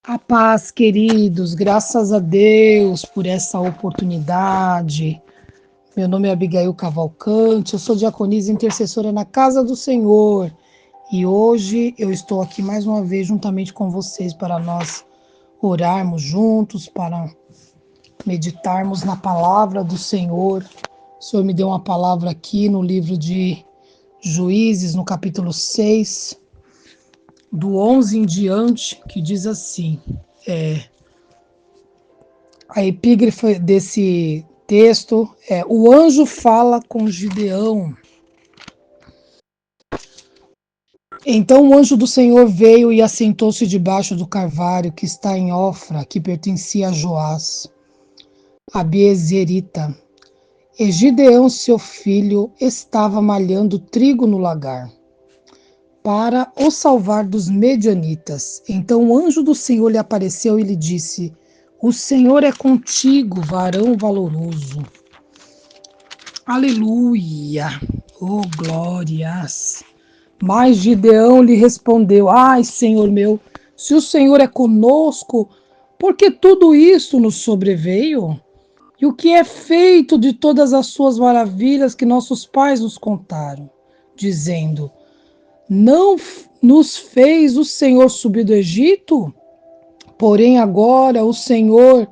A paz, queridos, graças a Deus por essa oportunidade. Meu nome é Abigail Cavalcante, eu sou diaconisa e intercessora na Casa do Senhor. E hoje eu estou aqui mais uma vez juntamente com vocês para nós orarmos juntos, para meditarmos na palavra do Senhor. O Senhor me deu uma palavra aqui no livro de Juízes, no capítulo 6, do 11 em diante, que diz assim, a epígrafe desse texto é: o anjo fala com Gideão. Então o anjo do Senhor veio e assentou-se debaixo do carvalho que está em Ofra, que pertencia a Joás, a Biezerita. E Gideão, seu filho, estava malhando trigo no lagar, para o salvar dos medianitas. Então o anjo do Senhor lhe apareceu e lhe disse: o Senhor é contigo, varão valoroso. Aleluia! Oh, glórias! Mas Gideão lhe respondeu: ai, Senhor meu, se o Senhor é conosco, por que tudo isso nos sobreveio? E o que é feito de todas as suas maravilhas que nossos pais nos contaram, dizendo: não nos fez o Senhor subir do Egito? Porém agora o Senhor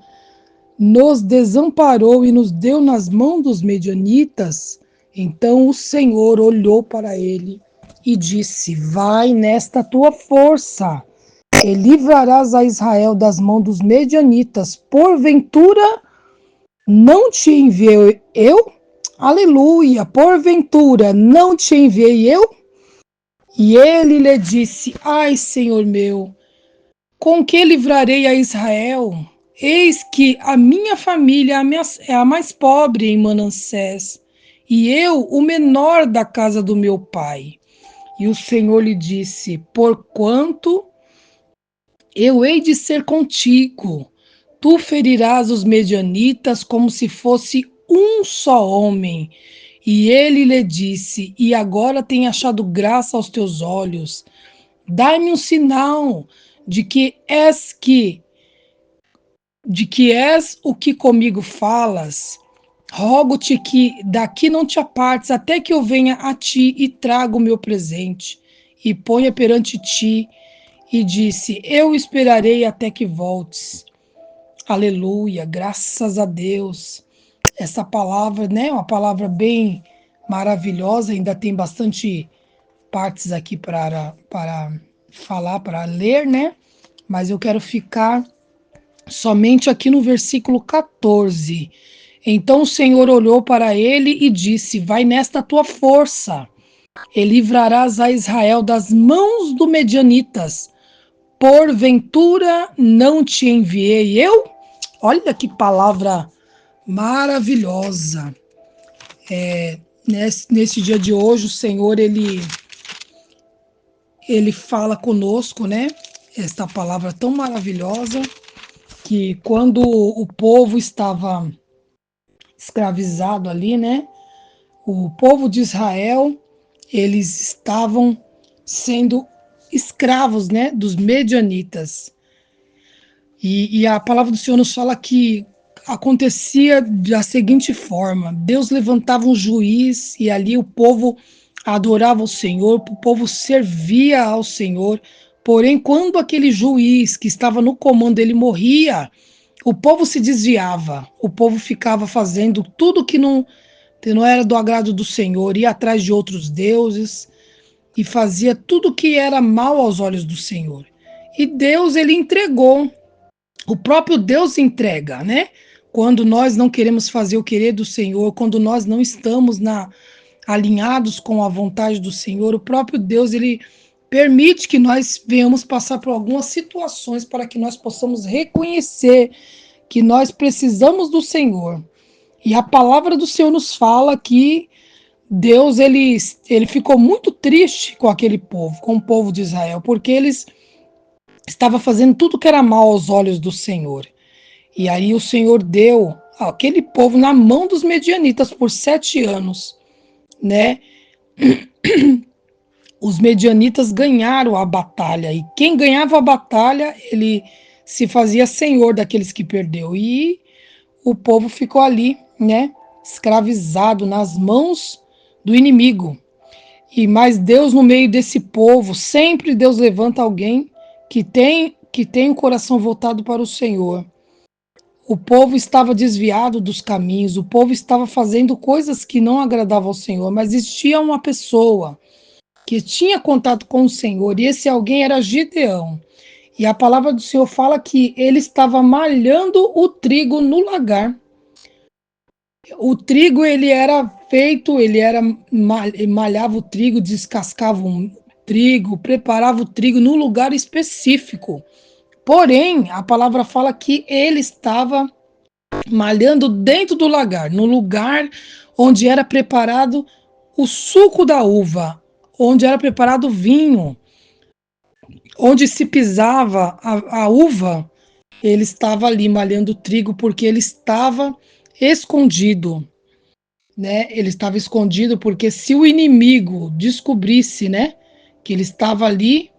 nos desamparou e nos deu nas mãos dos medianitas. Então o Senhor olhou para ele e disse: vai nesta tua força e livrarás a Israel das mãos dos medianitas. Porventura não te enviei eu? Aleluia! Porventura não te enviei eu? E ele lhe disse: ai, Senhor meu, com que livrarei a Israel? Eis que a minha família é a mais pobre em Manassés, e eu o menor da casa do meu pai. E o Senhor lhe disse: porquanto eu hei de ser contigo, tu ferirás os medianitas como se fosse um só homem. E ele lhe disse: e agora tenho achado graça aos teus olhos. Dai-me um sinal de que és o que comigo falas. Rogo-te que daqui não te apartes, até que eu venha a ti e traga o meu presente, e ponha perante ti. E disse: eu esperarei até que voltes. Aleluia, graças a Deus. Essa palavra, né, uma palavra bem maravilhosa, ainda tem bastante partes aqui para falar, para ler, né? Mas eu quero ficar somente aqui no versículo 14. Então o Senhor olhou para ele e disse: vai nesta tua força, e livrarás a Israel das mãos dos medianitas. Porventura não te enviei eu? Olha que palavra maravilhosa. Nesse dia de hoje, o Senhor, ele fala conosco, né? Esta palavra tão maravilhosa, que quando o povo estava escravizado ali, né? O povo de Israel, eles estavam sendo escravos, né? Dos medianitas. E a palavra do Senhor nos fala que acontecia da seguinte forma: Deus levantava um juiz e ali o povo adorava o Senhor, o povo servia ao Senhor. Porém, quando aquele juiz que estava no comando ele morria, o povo se desviava, o povo ficava fazendo tudo que não era do agrado do Senhor, ia atrás de outros deuses e fazia tudo que era mal aos olhos do Senhor. E Deus, ele entregou. O próprio Deus entrega, né? Quando nós não queremos fazer o querer do Senhor, quando nós não estamos alinhados com a vontade do Senhor, o próprio Deus, ele permite que nós venhamos passar por algumas situações para que nós possamos reconhecer que nós precisamos do Senhor. E a palavra do Senhor nos fala que Deus, ele ficou muito triste com aquele povo, com o povo de Israel, porque eles estavam fazendo tudo que era mal aos olhos do Senhor. E aí o Senhor deu aquele povo na mão dos medianitas por 7 anos, né? Os medianitas ganharam a batalha, e quem ganhava a batalha, ele se fazia senhor daqueles que perdeu. E o povo ficou ali, né, escravizado nas mãos do inimigo. E mais Deus no meio desse povo, sempre Deus levanta alguém que tem o coração voltado para o Senhor. O povo estava desviado dos caminhos, o povo estava fazendo coisas que não agradavam ao Senhor, mas existia uma pessoa que tinha contato com o Senhor, e esse alguém era Gideão. E a palavra do Senhor fala que ele estava malhando o trigo no lagar. O trigo, ele era feito, ele malhava o trigo, descascava o trigo, preparava o trigo num lugar específico. Porém, a palavra fala que ele estava malhando dentro do lagar, no lugar onde era preparado o suco da uva, onde era preparado o vinho, onde se pisava a uva, ele estava ali malhando o trigo porque ele estava escondido, né? Ele estava escondido porque se o inimigo descobrisse, né, que ele estava ali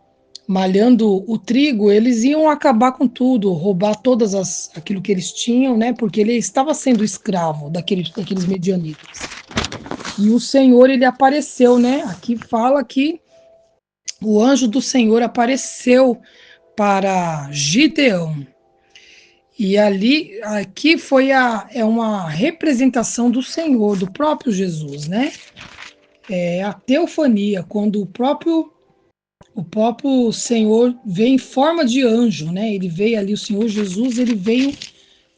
malhando o trigo, eles iam acabar com tudo, roubar aquilo que eles tinham, né? Porque ele estava sendo escravo daqueles medianitas. E o Senhor, ele apareceu, né? Aqui fala que o anjo do Senhor apareceu para Gideão. E ali, aqui é uma representação do Senhor, do próprio Jesus, né? É a teofania, quando o próprio Senhor veio em forma de anjo, né? Ele veio ali, o Senhor Jesus, ele veio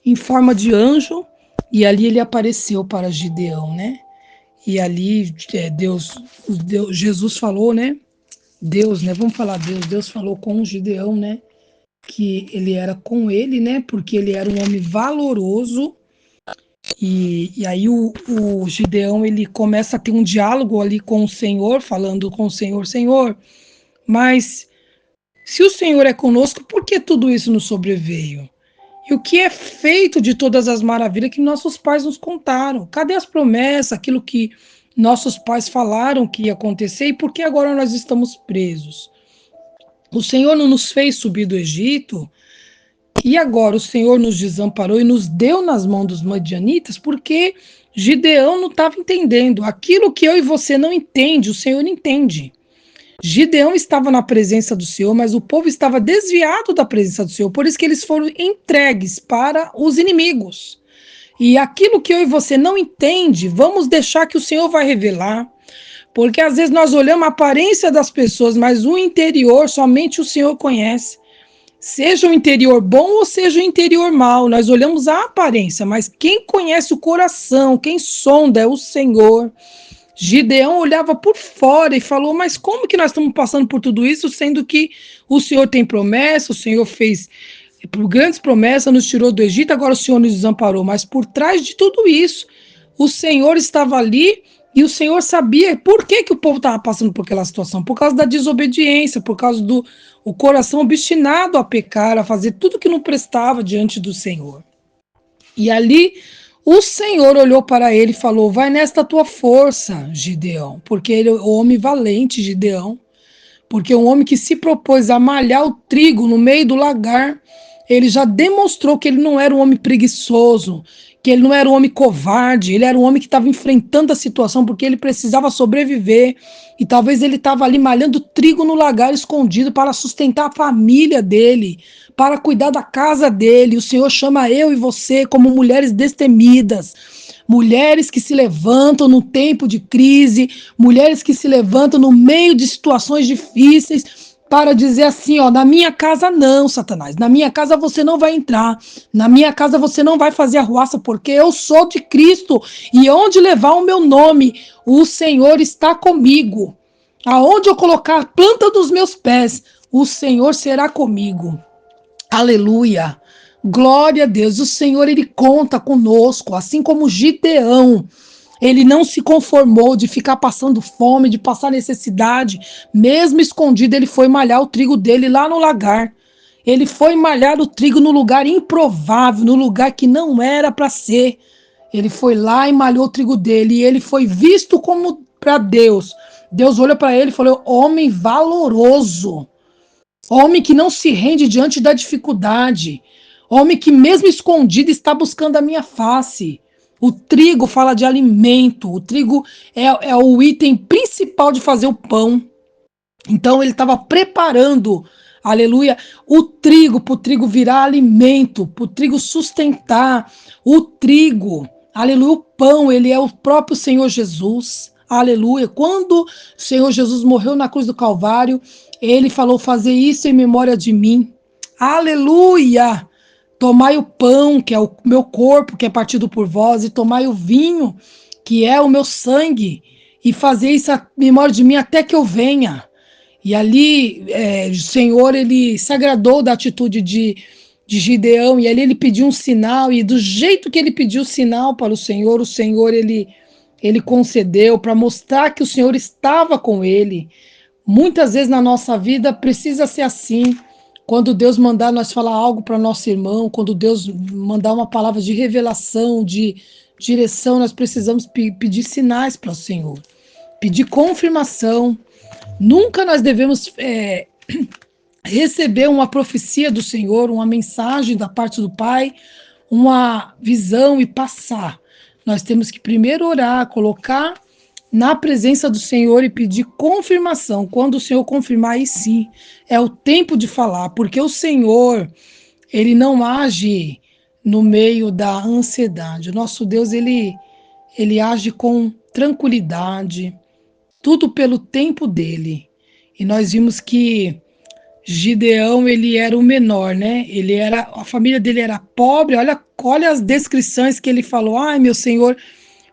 em forma de anjo e ali ele apareceu para Gideão, né? E ali Jesus falou, né? Deus, né? Vamos falar Deus falou com Gideão, né? Que ele era com ele, né? Porque ele era um homem valoroso. E aí o Gideão, ele começa a ter um diálogo ali com o Senhor, falando com o Senhor, Senhor, mas se o Senhor é conosco, por que tudo isso nos sobreveio? E o que é feito de todas as maravilhas que nossos pais nos contaram? Cadê as promessas, aquilo que nossos pais falaram que ia acontecer e por que agora nós estamos presos? O Senhor não nos fez subir do Egito e agora o Senhor nos desamparou e nos deu nas mãos dos madianitas porque Gideão não estava entendendo. Aquilo que eu e você não entende, o Senhor entende. Gideão estava na presença do Senhor, mas o povo estava desviado da presença do Senhor, por isso que eles foram entregues para os inimigos. E aquilo que eu e você não entende, vamos deixar que o Senhor vai revelar, porque às vezes nós olhamos a aparência das pessoas, mas o interior somente o Senhor conhece. Seja o interior bom ou seja o interior mal, nós olhamos a aparência, mas quem conhece o coração, quem sonda é o Senhor. Gideão olhava por fora e falou, mas como que nós estamos passando por tudo isso, sendo que o Senhor tem promessa, o Senhor fez por grandes promessas, nos tirou do Egito, agora o Senhor nos desamparou, mas por trás de tudo isso, o Senhor estava ali e o Senhor sabia por que o povo estava passando por aquela situação, por causa da desobediência, por causa do o coração obstinado a pecar, a fazer tudo que não prestava diante do Senhor. E ali o Senhor olhou para ele e falou, vai nesta tua força, Gideão, porque ele é o homem valente, Gideão, porque um homem que se propôs a malhar o trigo no meio do lagar, ele já demonstrou que ele não era um homem preguiçoso, que ele não era um homem covarde, ele era um homem que estava enfrentando a situação porque ele precisava sobreviver e talvez ele estava ali malhando trigo no lagar escondido para sustentar a família dele, para cuidar da casa dele. O Senhor chama eu e você como mulheres destemidas, mulheres que se levantam no tempo de crise, mulheres que se levantam no meio de situações difíceis para dizer assim, ó, na minha casa não, Satanás, na minha casa você não vai entrar, na minha casa você não vai fazer arruaça, porque eu sou de Cristo, e onde levar o meu nome, o Senhor está comigo. Aonde eu colocar a planta dos meus pés, o Senhor será comigo. Aleluia. Glória a Deus. O Senhor, ele conta conosco, assim como Gideão. Ele não se conformou de ficar passando fome, de passar necessidade. Mesmo escondido, ele foi malhar o trigo dele lá no lagar. Ele foi malhar o trigo no lugar improvável, no lugar que não era para ser. Ele foi lá e malhou o trigo dele. E ele foi visto como para Deus. Deus olhou para ele e falou, homem valoroso. Homem que não se rende diante da dificuldade. Homem que, mesmo escondido, está buscando a minha face. O trigo fala de alimento. O trigo é o item principal de fazer o pão. Então ele estava preparando, aleluia, o trigo para o trigo virar alimento, para o trigo sustentar. O trigo, aleluia, o pão, ele é o próprio Senhor Jesus. Aleluia. Quando o Senhor Jesus morreu na cruz do Calvário, ele falou: fazer isso em memória de mim. Aleluia. Tomai o pão, que é o meu corpo, que é partido por vós, e tomai o vinho, que é o meu sangue, e fazer isso em memória de mim até que eu venha. E ali, o Senhor, ele se agradou da atitude de Gideão, e ali ele pediu um sinal, e do jeito que ele pediu o sinal para o Senhor, ele concedeu para mostrar que o Senhor estava com ele. Muitas vezes na nossa vida precisa ser assim. Quando Deus mandar nós falar algo para nosso irmão, quando Deus mandar uma palavra de revelação, de direção, nós precisamos pedir sinais para o Senhor, pedir confirmação. Nunca nós devemos receber uma profecia do Senhor, uma mensagem da parte do Pai, uma visão e passar. Nós temos que primeiro orar, colocar na presença do Senhor e pedir confirmação. Quando o Senhor confirmar, aí sim, é o tempo de falar, porque o Senhor, ele não age no meio da ansiedade. O nosso Deus, ele age com tranquilidade, tudo pelo tempo dele. E nós vimos que Gideão, ele era o menor, né? A família dele era pobre. Olha as descrições que ele falou. Ai, meu Senhor,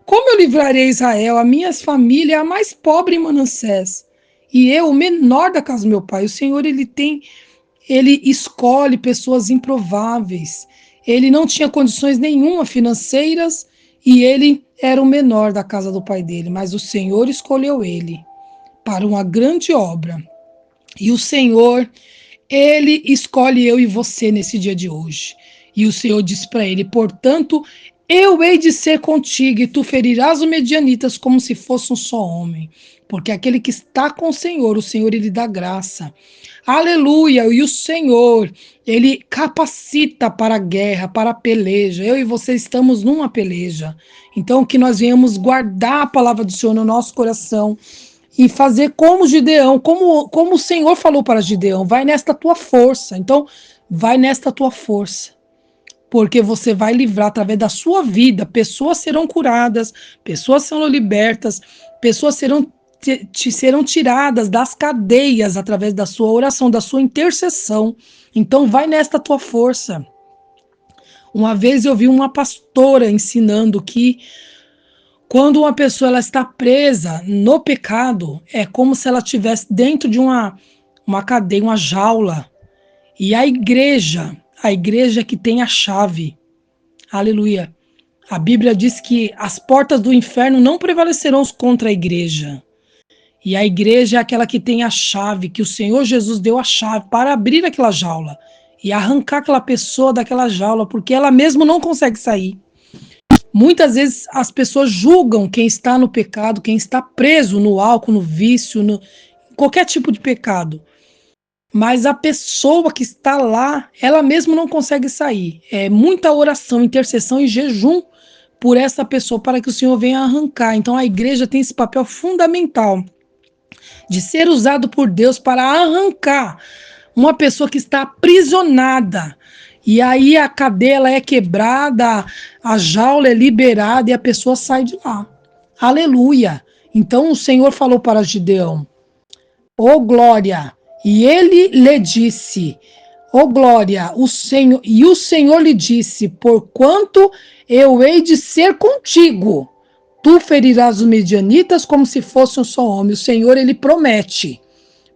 como eu livrarei Israel? A minha família é a mais pobre em Manassés. E eu, o menor da casa do meu pai. O Senhor, ele escolhe pessoas improváveis. Ele não tinha condições nenhuma financeiras e ele era o menor da casa do pai dele. Mas o Senhor escolheu ele para uma grande obra. E o Senhor, ele escolhe eu e você nesse dia de hoje. E o Senhor diz para ele: portanto, eu hei de ser contigo, e tu ferirás os medianitas como se fosse um só homem. Porque aquele que está com o Senhor ele dá graça. Aleluia! E o Senhor, ele capacita para a guerra, para a peleja. Eu e você estamos numa peleja. Então, que nós venhamos guardar a palavra do Senhor no nosso coração e fazer como Gideão, como o Senhor falou para Gideão: vai nesta tua força. Então, vai nesta tua força. Porque você vai livrar através da sua vida. Pessoas serão curadas, pessoas serão libertas, pessoas serão tiradas das cadeias através da sua oração, da sua intercessão. Então vai nesta tua força. Uma vez eu vi uma pastora ensinando que quando uma pessoa ela está presa no pecado, é como se ela estivesse dentro de uma cadeia, uma jaula. E a igreja que tem a chave. Aleluia. A Bíblia diz que as portas do inferno não prevalecerão contra a igreja. E a igreja é aquela que tem a chave, que o Senhor Jesus deu a chave para abrir aquela jaula e arrancar aquela pessoa daquela jaula, porque ela mesmo não consegue sair. Muitas vezes as pessoas julgam quem está no pecado, quem está preso no álcool, no vício, qualquer tipo de pecado. Mas a pessoa que está lá, ela mesma não consegue sair. É muita oração, intercessão e jejum por essa pessoa para que o Senhor venha arrancar. Então a igreja tem esse papel fundamental de ser usado por Deus para arrancar uma pessoa que está aprisionada. E aí a cadeia ela é quebrada, a jaula é liberada e a pessoa sai de lá. Aleluia! Então o Senhor falou para Gideão: ô glória! E ele lhe disse: ó glória, o Senhor lhe disse: porquanto eu hei de ser contigo, tu ferirás os medianitas como se fosse um só homem. O Senhor, ele promete.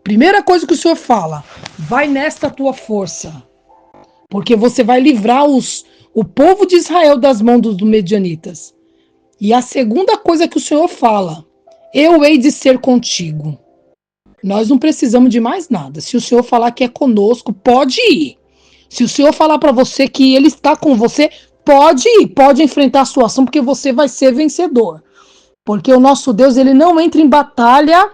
Primeira coisa que o Senhor fala: vai nesta tua força, porque você vai livrar o povo de Israel das mãos dos medianitas. E a segunda coisa que o Senhor fala: eu hei de ser contigo. Nós não precisamos de mais nada. Se o Senhor falar que é conosco, pode ir. Se o Senhor falar para você que ele está com você, pode ir, pode enfrentar a sua ação, porque você vai ser vencedor. Porque o nosso Deus, ele não entra em batalha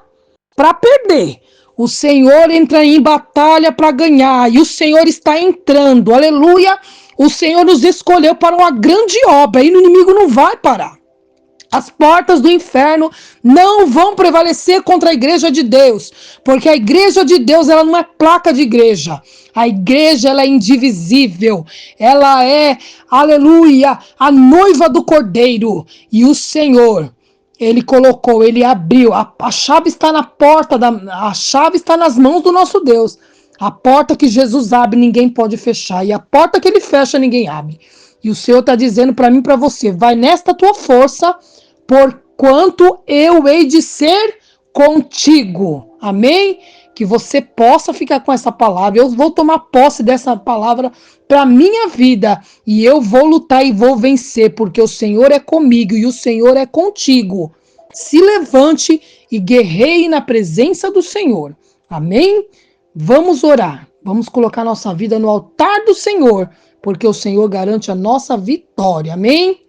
para perder. O Senhor entra em batalha para ganhar, e o Senhor está entrando, aleluia. O Senhor nos escolheu para uma grande obra, e o inimigo não vai parar. As portas do inferno não vão prevalecer contra a igreja de Deus, porque a igreja de Deus, ela não é placa de igreja. A igreja, ela é indivisível. Ela é, aleluia, a noiva do Cordeiro. E o Senhor, ele colocou, ele abriu. A chave está na porta, a chave está nas mãos do nosso Deus. A porta que Jesus abre, ninguém pode fechar. E a porta que ele fecha, ninguém abre. E o Senhor está dizendo para mim e para você, vai nesta tua força, porquanto eu hei de ser contigo. Amém? Que você possa ficar com essa palavra. Eu vou tomar posse dessa palavra para minha vida. E eu vou lutar e vou vencer, porque o Senhor é comigo e o Senhor é contigo. Se levante e guerreie na presença do Senhor. Amém? Vamos orar. Vamos colocar nossa vida no altar do Senhor, porque o Senhor garante a nossa vitória. Amém?